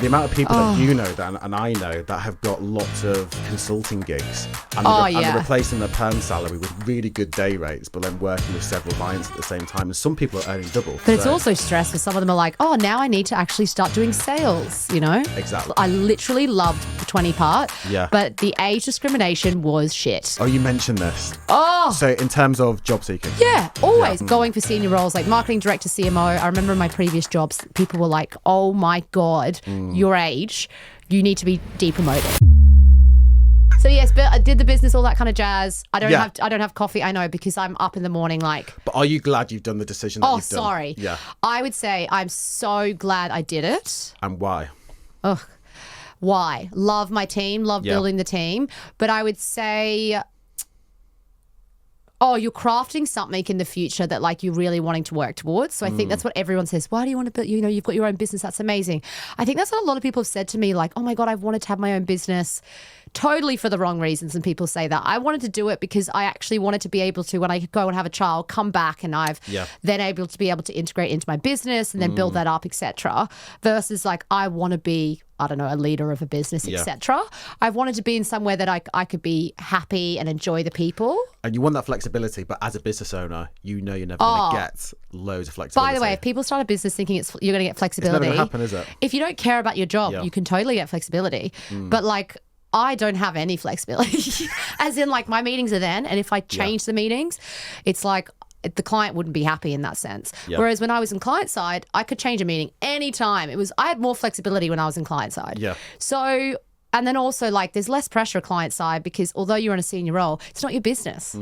the amount of people that you know that and I know that have got lots of consulting gigs and they're replacing their perm salary with really good day rates, but then working with several clients at the same time. And some people are earning double. But it's also stress for some of them are like, oh, now I need to actually start doing sales, you know? Exactly. I literally loved the 20 part, Yeah. but the age discrimination was shit. Oh, you mentioned this. Oh. So in terms of job seeking. Yeah, always going for senior roles like marketing director, CMO. I remember in my previous jobs, people were like, oh my God, your age, you need to be depromoted. So yes, but I did the business, all that kind of jazz. I don't have coffee, I know, because I'm up in the morning like. But are you glad you've done the decision that you've done? Oh, sorry. Yeah. I would say I'm so glad I did it. And why? Ugh. Why? Love my team, love building the team. But I would say, you're crafting something in the future that like you're really wanting to work towards. So I think that's what everyone says. Why do you want to build, you know, you've got your own business. That's amazing. I think that's what a lot of people have said to me, like, oh my God, I've wanted to have my own business. Totally for the wrong reasons. And people say that. I wanted to do it because I actually wanted to be able to, when I go and have a child, come back and I've then able to integrate into my business and then build that up, etc. Versus like, I want to be, I don't know, a leader of a business, etc. I wanted to be in somewhere that I could be happy and enjoy the people. And you want that flexibility, but as a business owner, you know you're never going to get loads of flexibility. By the way, if people start a business thinking you're going to get flexibility, it's never going to happen, is it? If you don't care about your job, you can totally get flexibility. But like, I don't have any flexibility. As in like my meetings are then, and if I change the meetings, it's like the client wouldn't be happy in that sense. Whereas when I was in client side, I could change a meeting anytime. I had more flexibility when I was in client side. Yeah. So, and then also like there's less pressure client side because although you're in a senior role, it's not your business.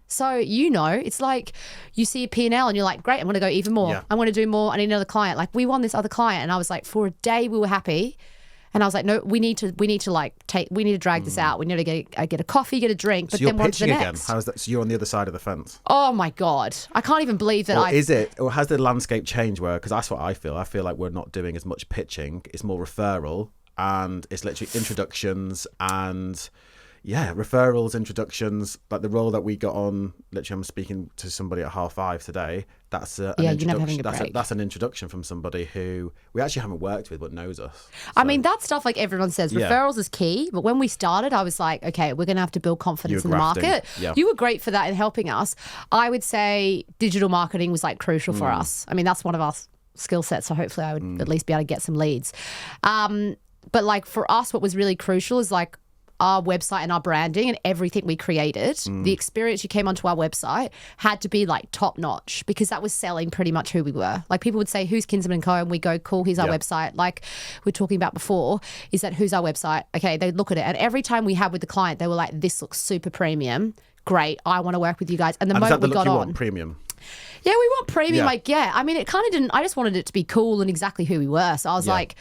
So, you know, it's like you see a P&L and you're like, great, I'm going to go even more. Yeah. I'm going to do more. I need another client. Like we won this other client and I was like, for a day we were happy. And I was like, no, we need to drag this out. We need to get a coffee, get a drink, but so then what's the again. next? How's that? So you're on the other side of the fence. Oh my God. I can't even believe that or has the landscape changed where, because that's what I feel like we're not doing as much pitching. It's more referral and it's literally introductions and referrals, introductions, like the role that we got on. Literally, I'm speaking to somebody at 5:30 today. That's an introduction. That's an introduction from somebody who we actually haven't worked with but knows us. So. I mean, that stuff like everyone says, referrals is key. But when we started, I was like, okay, we're going to have to build confidence in the market. Yeah. You were great for that in helping us. I would say digital marketing was like crucial for us. I mean, that's one of our skill sets. So hopefully I would at least be able to get some leads. But like for us, what was really crucial is like our website and our branding and everything we created, the experience you came onto our website had to be like top notch because that was selling pretty much who we were. Like people would say, who's Kinsman Co? And we go, cool, here's our website. Like we were talking about before, is that who's our website? Okay, they'd look at it. And every time we had with the client, they were like, this looks super premium. Great, I want to work with you guys. And the moment we got on. Premium. Yeah, we want premium. I mean, it kind of didn't, I just wanted it to be cool and exactly who we were. So I was like,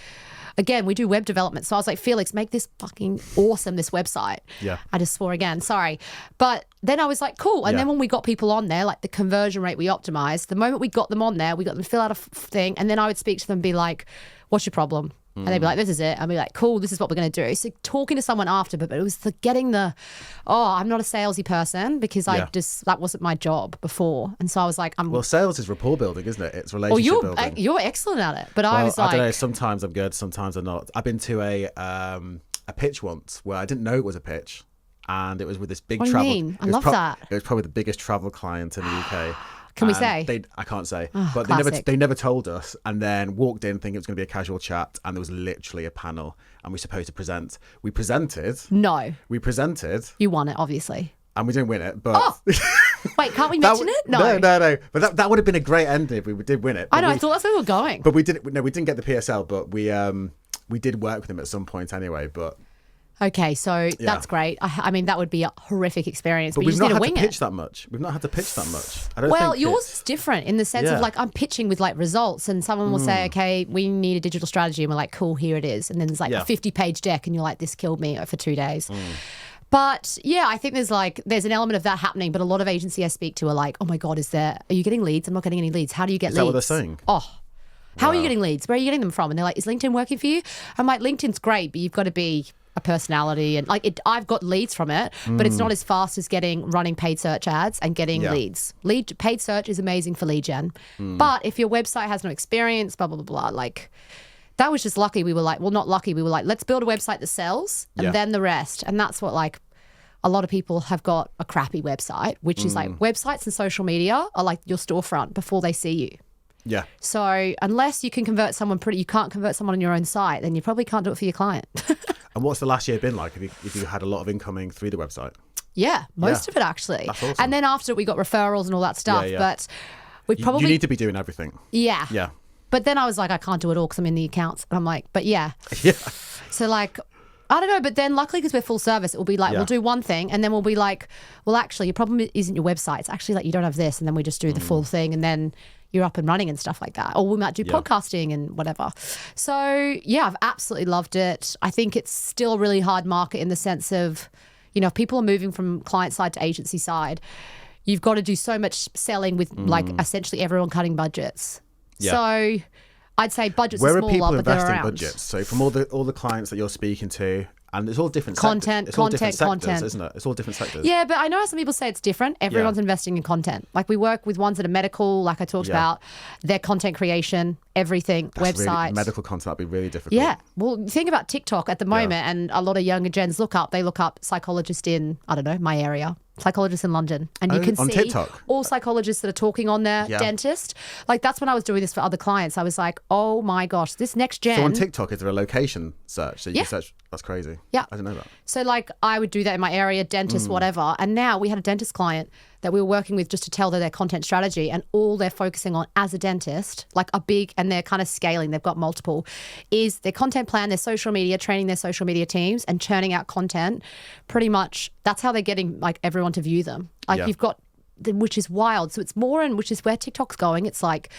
again, we do web development. So I was like, Felix, make this fucking awesome, this website. Yeah. I just swore again, sorry. But then I was like, cool. And then when we got people on there, like the conversion rate we optimized, the moment we got them on there, we got them to fill out a thing. And then I would speak to them and be like, what's your problem? And they'd be like, this is it. I'd be like, cool, this is what we're going to do. So talking to someone after, but it was I'm not a salesy person because that wasn't my job before. And so I was like, well, sales is rapport building, isn't it? It's relationship building. You're excellent at it. But I was like, I don't know, sometimes I'm good, sometimes I'm not. I've been to a pitch once where I didn't know it was a pitch. And it was with this big what travel. Do you mean? I love that. It was probably the biggest travel client in the UK. Can we say? I can't say. But classic. they never told us, and then walked in thinking it was going to be a casual chat, and there was literally a panel, and we were supposed to present. We presented. No. We presented. You won it, obviously. And we didn't win it, but... Oh. Wait, can't we mention it? No. No. But that would have been a great ending if we did win it. I know, I thought that's where we were going. But we didn't get the PSL, but we did work with them at some point anyway, but... Okay, so that's great. I mean, that would be a horrific experience. But we've not had to pitch that much. We've not had to pitch that much. Well, yours is different in the sense of like I'm pitching with like results and someone will say, okay, we need a digital strategy. And we're like, cool, here it is. And then there's like a 50-page deck and you're like, this killed me for 2 days. But I think there's an element of that happening. But a lot of agencies I speak to are like, oh my God, are you getting leads? I'm not getting any leads. How do you get leads? Is that what they're saying? How are you getting leads? Where are you getting them from? And they're like, is LinkedIn working for you? I'm like, LinkedIn's great, but you've got to be a personality and I've got leads from it, but it's not as fast as running paid search ads and getting leads. Paid search is amazing for lead gen, but if your website has no experience, blah blah blah blah, like that was just lucky. We were like, well, not lucky. We were like, let's build a website that sells and then the rest. And that's what like a lot of people have got a crappy website, which is like websites and social media are like your storefront before they see you. Yeah. So unless you can convert someone you can't convert someone on your own site, then you probably can't do it for your client. And what's the last year been like? If you had a lot of incoming through the website? Yeah, most of it actually. That's awesome. And then after we got referrals and all that stuff. Yeah. But we probably... You need to be doing everything. Yeah. Yeah. But then I was like, I can't do it all because I'm in the accounts. And I'm like, but yeah. Yeah. So like, I don't know. But then luckily because we're full service, it will be like, we'll do one thing and then we'll be like, well, actually, your problem isn't your website. It's actually like you don't have this. And then we just do the full thing and then you're up and running and stuff like that. Or we might do podcasting and whatever. So yeah, I've absolutely loved it. I think it's still a really hard market in the sense of, you know, if people are moving from client side to agency side, you've got to do so much selling with like essentially everyone cutting budgets. Yeah. So I'd say budgets are smaller, people but they're investing around. budgets? So from all the clients that you're speaking to, and it's all different content, sectors. It's all different sectors, content, isn't it? It's all different sectors. Yeah, but I know some people say it's different. Everyone's investing in content. Like we work with ones that are medical, like I talked about, their content creation, everything, websites. Really, medical content, that'd be really difficult. Yeah. Well, think about TikTok at the moment, and a lot of younger gens look up psychologist in, I don't know, my area. Psychologist in London, and you can see TikTok. All psychologists that are talking on their dentist. Like that's when I was doing this for other clients. I was like, oh my gosh, this next gen. So on TikTok, is there a location search? So you can search. That's crazy. Yeah, I didn't know that. So like I would do that in my area, dentist, whatever. And now we had a dentist client that we were working with just to tell their content strategy, and all they're focusing on as a dentist, like a big, and they're kind of scaling. They've got multiple, is their content plan, their social media, training their social media teams, and churning out content. Pretty much, that's how they're getting like everyone to view them. Like you've got, which is wild. So it's more, and which is where TikTok's going. It's like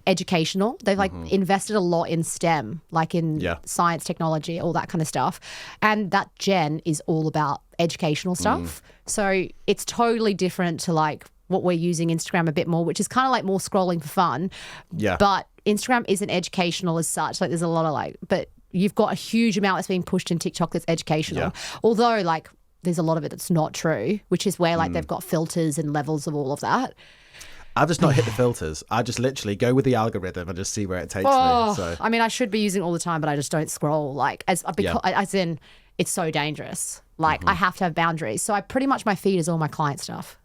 educational. They've like invested a lot in STEM, like in science, technology, all that kind of stuff. And that gen is all about educational stuff. So it's totally different to like what we're using Instagram a bit more, which is kind of like more scrolling for fun. Yeah. But Instagram isn't educational as such. Like there's a lot of like, but you've got a huge amount that's being pushed in TikTok that's educational. Yeah. Although like there's a lot of it that's not true, which is where like they've got filters and levels of all of that. I've just not hit the filters. I just literally go with the algorithm and just see where it takes me. So. I mean, I should be using it all the time, but I just don't scroll. Like as in, it's so dangerous. Like I have to have boundaries. So I pretty much, my feed is all my client stuff.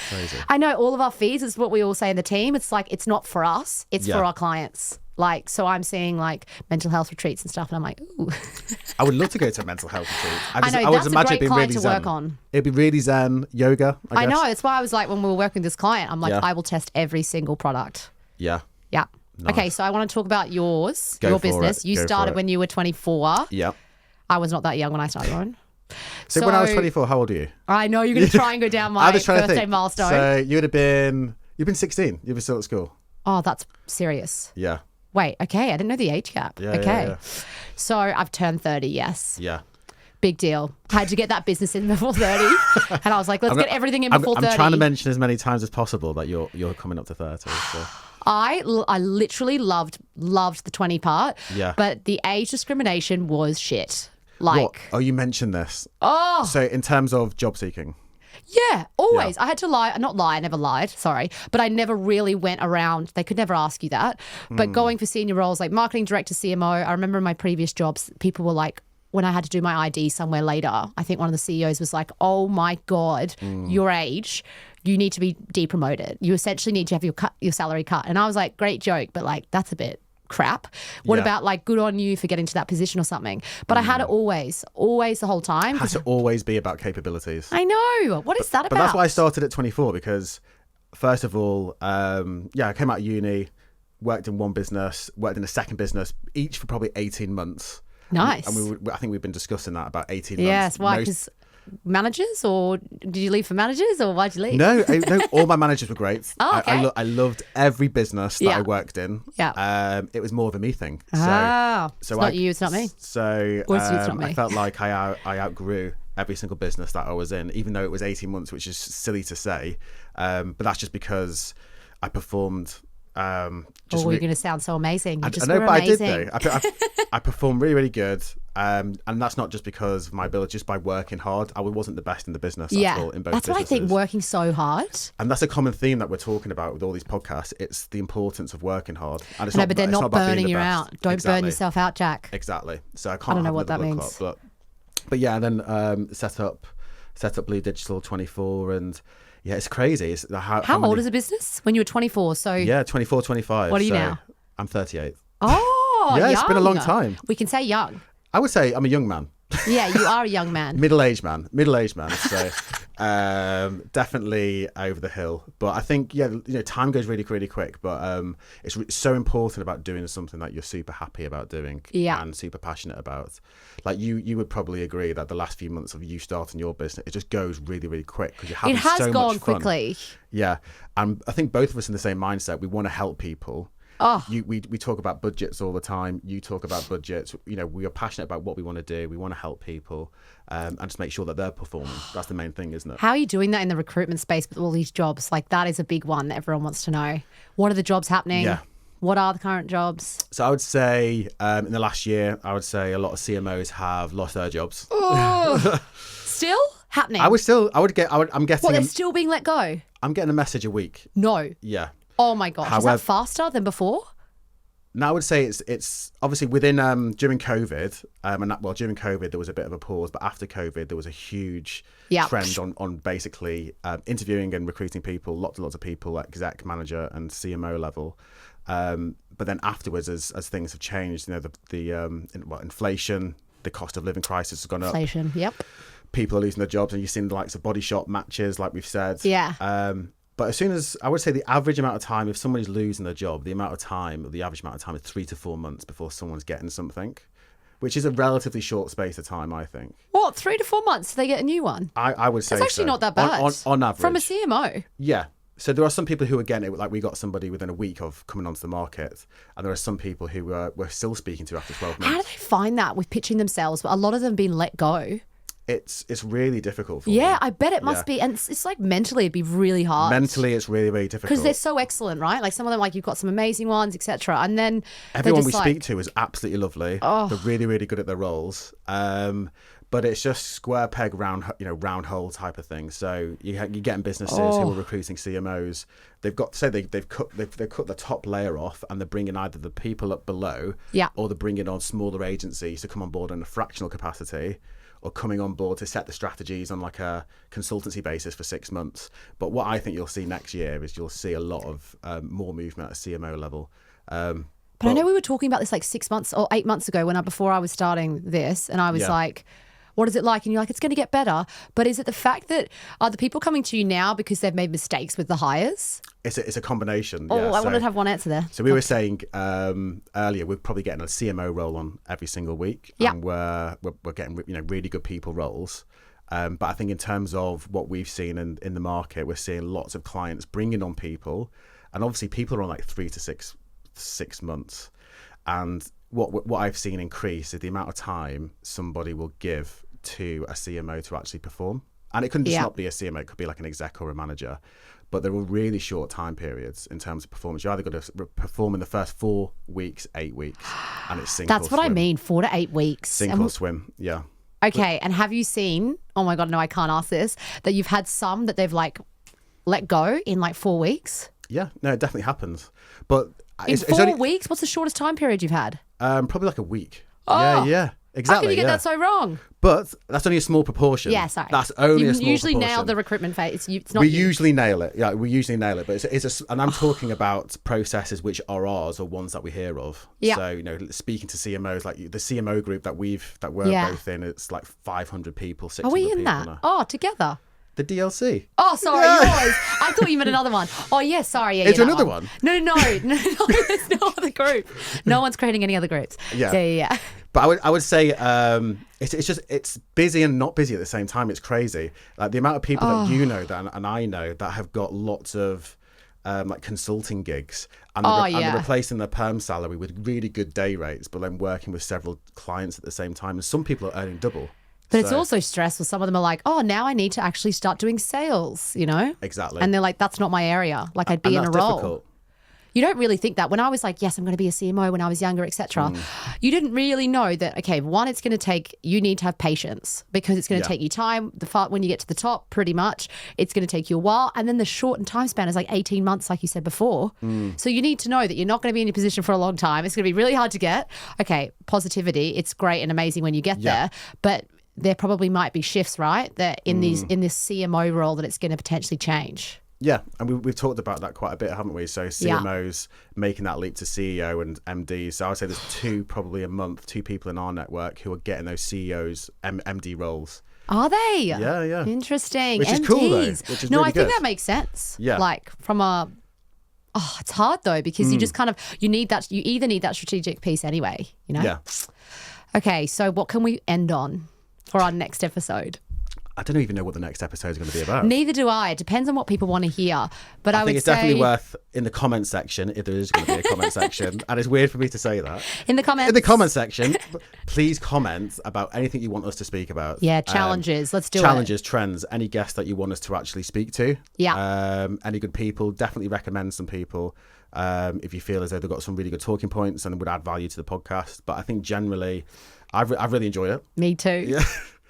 Crazy. I know all of our feeds is what we all say in the team. It's like, it's not for us. It's for our clients. Like, so I'm seeing like mental health retreats and stuff, and I'm like, ooh. I would love to go to a mental health retreat. I know, that's a great client to work on. It'd be really zen, yoga, I guess. know, that's why I was like, when we were working with this client, I'm like, I will test every single product. Yeah. Yeah. Nice. Okay, so I want to talk about your business. You started when you were 24. Yeah. I was not that young when I started mine. So when I was 24, how old are you? I know you're going to try and go down my birthday milestone. So you've been 16. You were still at school. Oh, that's serious. Yeah. Wait, okay. I didn't know the age gap. Yeah, okay. Yeah. So I've turned 30, yes. Yeah. Big deal. I had to get that business in before 30. And I was like, let's get everything in before 30. I'm trying to mention as many times as possible that you're coming up to 30. So. I literally loved the 20 part. Yeah. But the age discrimination was shit. Like, what? Oh, you mentioned this. Oh. So in terms of job seeking. Yeah, always. Yeah. I had to lie. Not lie, I never lied, sorry. But I never really went around. They could never ask you that. But going for senior roles like marketing director, CMO, I remember in my previous jobs, people were like, when I had to do my ID somewhere later, I think one of the CEOs was like, oh my God, your age, you need to be depromoted. You essentially need to have your salary cut. And I was like, great joke, but like, that's a bit crap. What about like, good on you for getting to that position or something? But I had it always the whole time. It has to always be about capabilities. I know. What is that about? But that's why I started at 24, because first of all, I came out of uni, worked in one business, worked in a second business, each for probably 18 months. Nice. And I think we've been discussing that about 18 months. Yes, why? Because managers, or did you leave for managers, or why'd you leave? No, all my managers were great. Oh, okay. I loved every business that I worked in. Yeah. It was more of a me thing. So it's not you, it's not me. So or it's you, it's not me. I felt like I outgrew every single business that I was in, even though it was 18 months, which is silly to say. But that's just because I performed. You're going to sound so amazing. I know, but amazing. I did though. I performed really, really good. And that's not just because of my ability, just by working hard. I wasn't the best in the business at all in both that's businesses. what I think, working so hard. And that's a common theme that we're talking about with all these podcasts. It's the importance of working hard. And it's but they're not burning you out. Don't burn yourself out, Jack. Exactly. So I don't know what that means. But yeah, and then set up Blu Digital 24, and yeah, it's crazy. It's how old is a business when you were 24? So yeah, 24, 25. What are you now? I'm 38. Oh, yeah, young. It's been a long time. We can say young. I would say I'm a young man. Yeah, you are a young man. Middle-aged man. So definitely over the hill. But I think, time goes really, really quick. But it's so important about doing something that you're super happy about doing and super passionate about. Like you would probably agree that the last few months of you starting your business, it just goes really, really quick because you're having so much fun. It has gone quickly. Yeah. And I think both of us in the same mindset. We want to help people. Oh. We talk about budgets all the time. You talk about budgets. We are passionate about what we want to do. We want to help people and just make sure that they're performing. That's the main thing, isn't it? How are you doing that in the recruitment space with all these jobs? Like, that is a big one that everyone wants to know. What are the jobs happening? Yeah. What are the current jobs? So I would say in the last year, a lot of CMOs have lost their jobs. Oh. Still happening? I'm guessing. What, they're still being let go? I'm getting a message a week. No. Yeah. Oh my gosh, is that faster than before? No, I would say it's obviously within during COVID, during COVID there was a bit of a pause, but after COVID there was a huge trend on basically interviewing and recruiting people, lots and lots of people at exec, manager, and CMO level. But then afterwards, as things have changed, the inflation, the cost of living crisis has gone up. Inflation, yep. People are losing their jobs, and you've seen the likes of body shop matches, like we've said. Yeah. But as soon as, I would say the average amount of time, if somebody's losing their job, the average amount of time is 3 to 4 months before someone's getting something, which is a relatively short space of time, I think. What, 3 to 4 months they get a new one? I would say it's actually not that bad. On average. From a CMO. Yeah. So there are some people who are getting it, like we got somebody within a week of coming onto the market, and there are some people who we're still speaking to after 12 months. How do they find that with pitching themselves? But a lot of them being let go. It's really difficult for them. I bet it must be. And it's like mentally it'd be really hard. Mentally it's really, really difficult. Because they're so excellent, right? Like some of them, like you've got some amazing ones, etc. And then everyone we speak to is absolutely lovely. Oh. They're really, really good at their roles. But it's just square peg, round hole type of thing. So you're getting businesses who are recruiting CMOs. They've got, say they've cut the top layer off, and they're bringing either the people up below, or they're bringing on smaller agencies to come on board in a fractional capacity, or coming on board to set the strategies on like a consultancy basis for 6 months. But what I think you'll see next year is you'll see a lot of more movement at a CMO level. But I know we were talking about this like 6 months or 8 months ago before I was starting this, and I was like, what is it like? And you're like, it's going to get better. But is it the fact that are the people coming to you now because they've made mistakes with the hires? It's a combination. Oh, I wanted to have one answer there. So we were saying earlier, we're probably getting a CMO role on every single week, and we're getting really good people roles. But I think in terms of what we've seen in the market, we're seeing lots of clients bringing on people, and obviously people are on like 3 to 6 months. And what I've seen increase is the amount of time somebody will give to a CMO to actually perform. And it couldn't just not be a CMO, it could be like an exec or a manager. But there were really short time periods in terms of performance. You either got to perform in the first 4 weeks, 8 weeks, and it's sink or swim. That's what I mean, 4 to 8 weeks. Sink or swim, yeah. Okay, and have you seen, oh my God, no, I can't ask this, that you've had some that they've like let go in like 4 weeks? Yeah, no, it definitely happens. But in 4 weeks? What's the shortest time period you've had? Probably like a week. Oh. Yeah, exactly. How can you get that so wrong? But that's only a small proportion. Yeah, sorry. That's only a small proportion. You usually nail the recruitment phase. It's not. We usually nail it. Yeah, we usually nail it. But and I'm talking about processes which are ours or ones that we hear of. Yeah. So speaking to CMOs, like the CMO group that we're both in, it's like 500 people, 600 people. Are we in people that? now. Oh, together. The DLC. Oh, sorry, yours. I thought you meant another one. Oh, yeah, sorry. Yeah, is there another one? No, there's no other group. No one's creating any other groups. Yeah. But I would say it's busy and not busy at the same time. It's crazy. Like the amount of people that you know and I know that have got lots of like consulting gigs and they're replacing their perm salary with really good day rates, but then working with several clients at the same time. And some people are earning double. But it's also stressful. Some of them are like, oh, now I need to actually start doing sales, Exactly. And they're like, that's not my area. Like I'd be in a role. Difficult. You don't really think that. When I was like, yes, I'm going to be a CMO when I was younger, etc. You didn't really know that, okay, one, it's going to take, you need to have patience because it's going to take you time. When you get to the top, pretty much, it's going to take you a while. And then the shortened time span is like 18 months, like you said before. So you need to know that you're not going to be in your position for a long time. It's going to be really hard to get. Okay, positivity, it's great and amazing when you get there, but there probably might be shifts, right? That in this CMO role that it's going to potentially change. Yeah, and we've talked about that quite a bit, haven't we? So CMOs making that leap to CEO and MD. So I would say there's probably a month, 2 people in our network who are getting those CEOs, MD roles. Are they? Yeah. Interesting. Which is MDs. cool, though. Which is really I think that makes sense. Yeah. Like from a... Oh, it's hard though because you just kind of, you either need that strategic piece anyway, you know? Yeah. Okay, so what can we end on for our next episode? I don't even know what the next episode is going to be about. Neither do I. It depends on what people want to hear. But I would think it's say... definitely worth, in the comment section, if there is going to be a comment section, and it's weird for me to say that. In the comment section, please comment about anything you want us to speak about. Yeah, challenges. Let's do it. Challenges, trends, any guests that you want us to actually speak to. Yeah. Any good people. Definitely recommend some people if you feel as though they've got some really good talking points and would add value to the podcast. But I think generally, I've really enjoyed it. Me too. Yeah.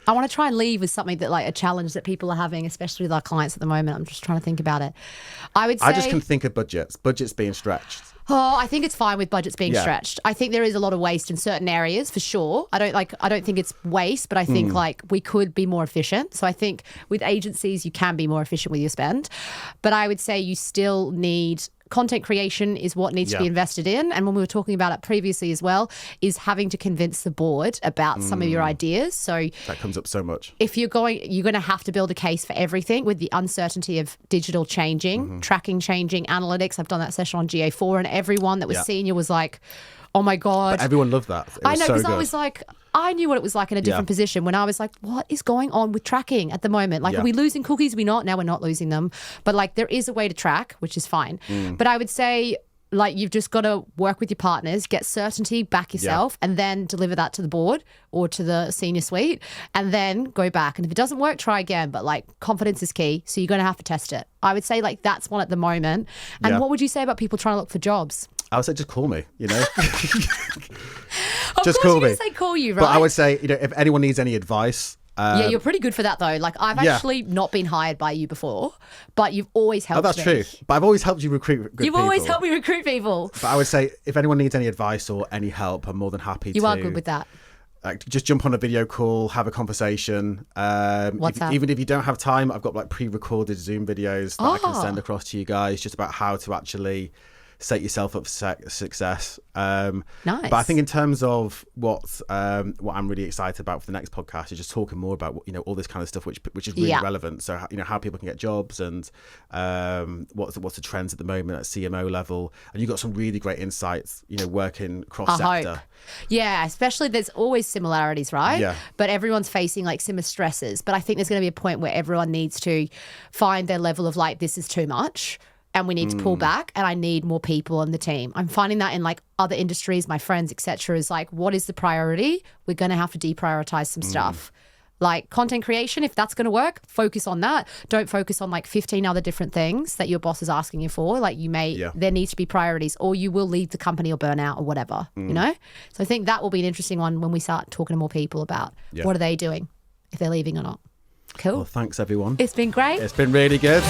I want to try and leave with something that, like, a challenge that people are having, especially with our clients at the moment. I'm just trying to think about it. I just can think of budgets being stretched. Oh, I think it's fine with budgets being stretched. I think there is a lot of waste in certain areas for sure. I don't think it's waste, but I think like we could be more efficient. So I think with agencies, you can be more efficient with your spend. But I would say you still need content creation is what needs to be invested in. And when we were talking about it previously as well, is having to convince the board about some of your ideas. So that comes up so much. If you're going to have to build a case for everything with the uncertainty of digital changing, tracking changing, analytics. I've done that session on GA4 and everyone that was senior was like, oh my God. But everyone loved that. I know, because I was like, I knew what it was like in a different position when I was like, what is going on with tracking at the moment? Like, are we losing cookies? Are we not? Now we're not losing them. But like, there is a way to track, which is fine. But I would say, like, you've just got to work with your partners, get certainty, back yourself, and then deliver that to the board or to the senior suite, and then go back. And if it doesn't work, try again. But like, confidence is key. So you're going to have to test it. I would say like that's one at the moment. And what would you say about people trying to look for jobs? I would say just call me, you know. Just call me. You're say call you, right? But I would say, you know, if anyone needs any advice. Yeah, you're pretty good for that though. Like, I've actually not been hired by you before, but you've always helped me. Oh, that's true. But I've always helped you recruit good people. You've always helped me recruit people. But I would say if anyone needs any advice or any help, I'm more than happy to. You are good with that. Like, just jump on a video call, have a conversation. Even if you don't have time, I've got like pre-recorded Zoom videos that I can send across to you guys, just about how to actually set yourself up for success. Nice. But I think in terms of what I'm really excited about for the next podcast is just talking more about, you know, all this kind of stuff which is really relevant. So, you know, how people can get jobs and what's the trends at the moment at CMO level. And you've got some really great insights, you know, working cross sector. Yeah, especially there's always similarities, right? Yeah. But everyone's facing like similar stresses. But I think there's going to be a point where everyone needs to find their level of like, this is too much. And we need to pull back, and I need more people on the team. I'm finding that in like other industries, my friends, etc. is like, what is the priority? We're going to have to deprioritize some stuff. Like content creation, if that's going to work, focus on that. Don't focus on like 15 other different things that your boss is asking you for. Like there needs to be priorities, or you will leave the company or burn out or whatever, you know? So I think that will be an interesting one when we start talking to more people about what are they doing, if they're leaving or not. Cool. Well, thanks everyone. It's been great. It's been really good.